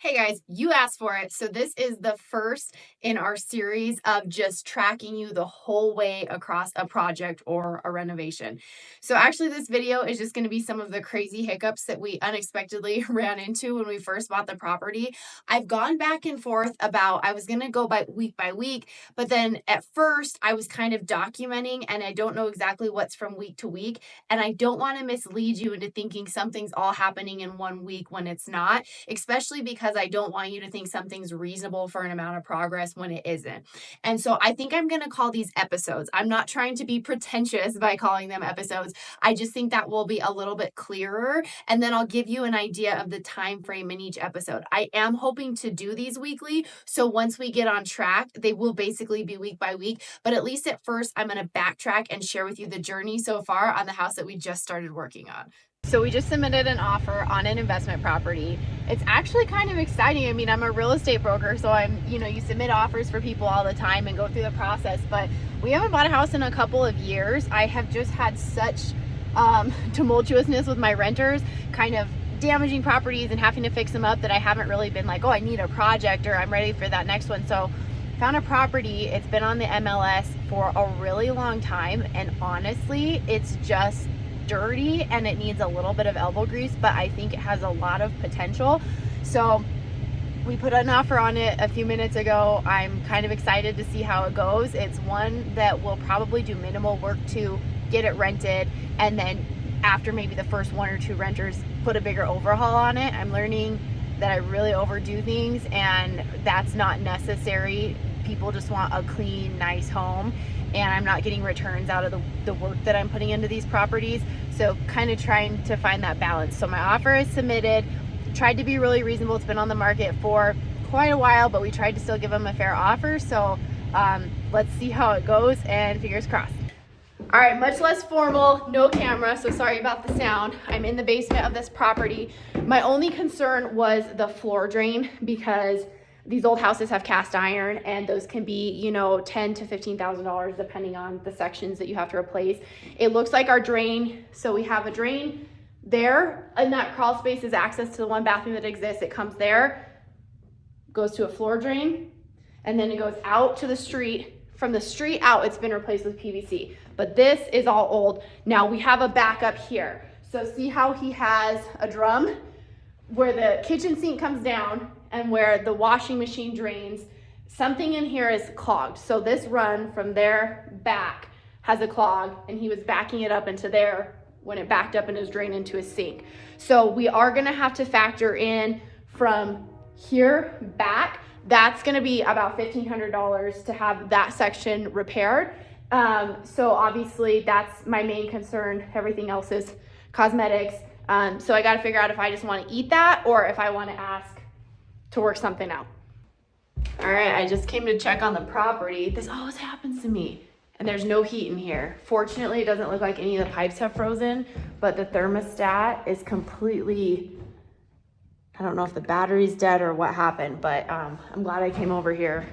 Hey guys, you asked for it. So this is the first in our series of just tracking you the whole way across a project or a renovation. So actually this video is just going to be some of the crazy hiccups that we unexpectedly ran into when we first bought the property. I've gone back and forth about, I was going to go by week, but then at first I was kind of documenting and I don't know exactly what's from week to week. And I don't want to mislead you into thinking something's all happening in 1 week when it's not, especially because I don't want you to think something's reasonable for an amount of progress when it isn't. And so I think I'm going to call these episodes. I'm not trying to be pretentious by calling them episodes. I just think that will be a little bit clearer. And then I'll give you an idea of the time frame in each episode. I am hoping to do these weekly. So once we get on track, they will basically be week by week. But at least at first, I'm going to backtrack and share with you the journey so far on the house that we just started working on. So we just submitted an offer on an investment property. It's actually kind of exciting. I mean, I'm a real estate broker, so you submit offers for people all the time and go through the process, but we haven't bought a house in a couple of years. I have just had such tumultuousness with my renters, kind of damaging properties and having to fix them up, that I haven't really been like, oh, I need a project or I'm ready for that next one. So found a property. It's been on the MLS for a really long time, and honestly, it's just dirty and it needs a little bit of elbow grease, but I think it has a lot of potential. So we put an offer on it a few minutes ago. I'm kind of excited to see how it goes. It's one that will probably do minimal work to get it rented, and then after maybe the first one or two renters, put a bigger overhaul on it. I'm learning that I really overdo things, and that's not necessary. People just want a clean, nice home, and I'm not getting returns out of the work that I'm putting into these properties. So kind of trying to find that balance. So my offer is submitted. Tried to be really reasonable. It's been on the market for quite a while, but we tried to still give them a fair offer. So let's see how it goes, and fingers crossed. All right, much less formal, no camera, so sorry about the sound. I'm in the basement of this property. My only concern was the floor drain, because these old houses have cast iron, and those can be, $10,000 to $15,000 depending on the sections that you have to replace. It looks like our drain, so we have a drain there, and that crawl space is access to the one bathroom that exists. It comes there, goes to a floor drain, and then it goes out to the street. From the street out, it's been replaced with PVC, but this is all old. Now we have a backup here. So see how he has a drum where the kitchen sink comes down and where the washing machine drains. Something in here is clogged. So this run from there back has a clog, and he was backing it up into there when it backed up and is drained into his sink. So we are gonna have to factor in from here back. That's gonna be about $1,500 to have that section repaired. So obviously that's my main concern. Everything else is cosmetics. So I gotta figure out if I just wanna eat that or if I wanna ask to work something out. All right, I just came to check on the property. This always happens to me. And there's no heat in here. Fortunately, it doesn't look like any of the pipes have frozen, but the thermostat is completely, I don't know if the battery's dead or what happened, but I'm glad I came over here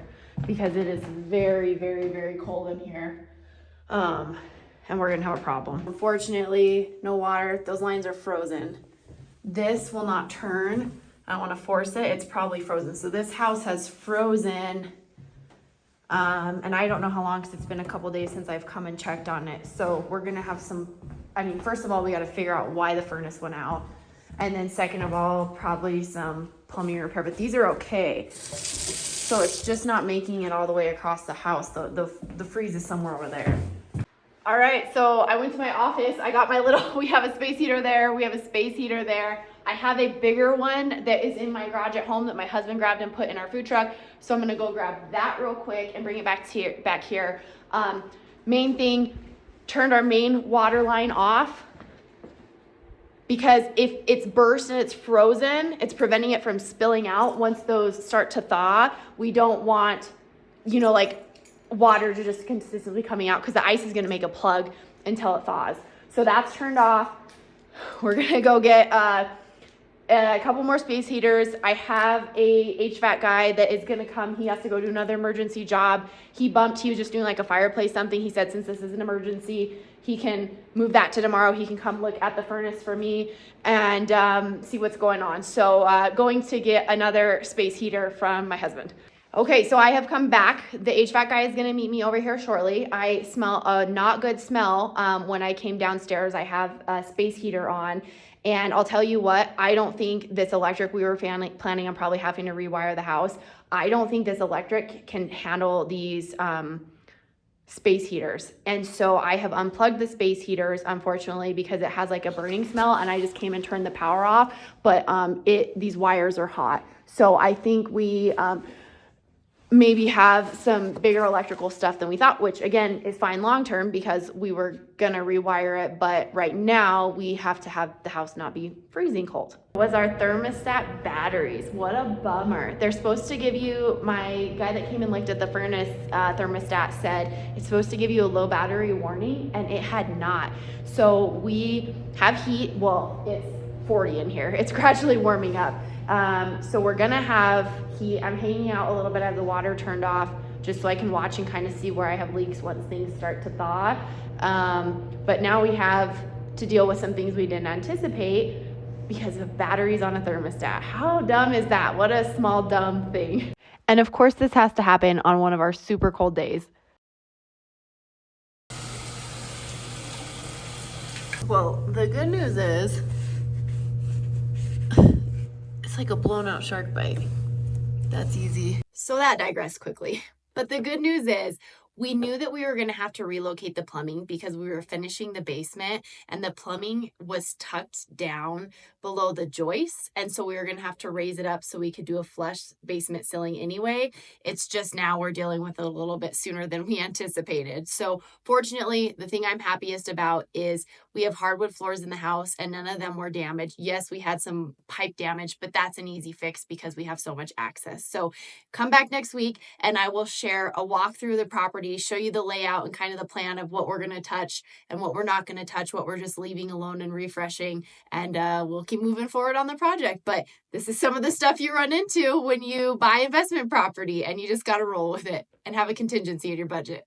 because it is very, very, very cold in here. And we're gonna have a problem. Unfortunately, no water. Those lines are frozen. This will not turn. I don't want to force it. It's probably frozen. So this house has frozen. And I don't know how long, because it's been a couple days since I've come and checked on it. So we're going to have first of all, we got to figure out why the furnace went out. And then second of all, probably some plumbing repair, but these are okay. So it's just not making it all the way across the house. The freeze is somewhere over there. All right, so I went to my office. I got we have a space heater there. We have a space heater there. I have a bigger one that is in my garage at home that my husband grabbed and put in our food truck. So I'm gonna go grab that real quick and bring it back here. Main thing, turned our main water line off, because if it's burst and it's frozen, it's preventing it from spilling out. Once those start to thaw, we don't want, water to just consistently coming out, because the ice is gonna make a plug until it thaws. So that's turned off. We're gonna go get a couple more space heaters. I have a HVAC guy that is gonna come. He has to go do another emergency job. He was just doing like a fireplace something. He said since this is an emergency, he can move that to tomorrow. He can come look at the furnace for me and see what's going on. So going to get another space heater from my husband. Okay, so I have come back. The HVAC guy is gonna meet me over here shortly. I smell a not good smell when I came downstairs. I have a space heater on, and I'll tell you what, I don't think this electric, we were planning on probably having to rewire the house. I don't think this electric can handle these space heaters. And so I have unplugged the space heaters, unfortunately, because it has like a burning smell, and I just came and turned the power off, but these wires are hot. So I think we maybe have some bigger electrical stuff than we thought, which again is fine long-term because we were gonna rewire it, but right now we have to have the house not be freezing cold. Was our thermostat batteries. What a bummer. They're supposed to give you, my guy that came and looked at the furnace thermostat said it's supposed to give you a low battery warning, and it had not. So we have heat, well, it's 40 in here. It's gradually warming up. So we're gonna have heat. I'm hanging out a little bit. I have the water turned off just so I can watch and kind of see where I have leaks once things start to thaw. But now we have to deal with some things we didn't anticipate because of batteries on a thermostat. How dumb is that? What a small dumb thing. And of course this has to happen on one of our super cold days. Well, the good news is it's like a blown out shark bite. That's easy. So that digressed quickly. But the good news is we knew that we were going to have to relocate the plumbing because we were finishing the basement and the plumbing was tucked down below the joists. And so we were going to have to raise it up so we could do a flush basement ceiling anyway. It's just now we're dealing with it a little bit sooner than we anticipated. So fortunately, the thing I'm happiest about is we have hardwood floors in the house and none of them were damaged. Yes, we had some pipe damage, but that's an easy fix because we have so much access. So come back next week and I will share a walk through the property, show you the layout and kind of the plan of what we're going to touch and what we're not going to touch, what we're just leaving alone and refreshing, and we'll keep moving forward on the project. But this is some of the stuff you run into when you buy investment property and you just got to roll with it and have a contingency in your budget.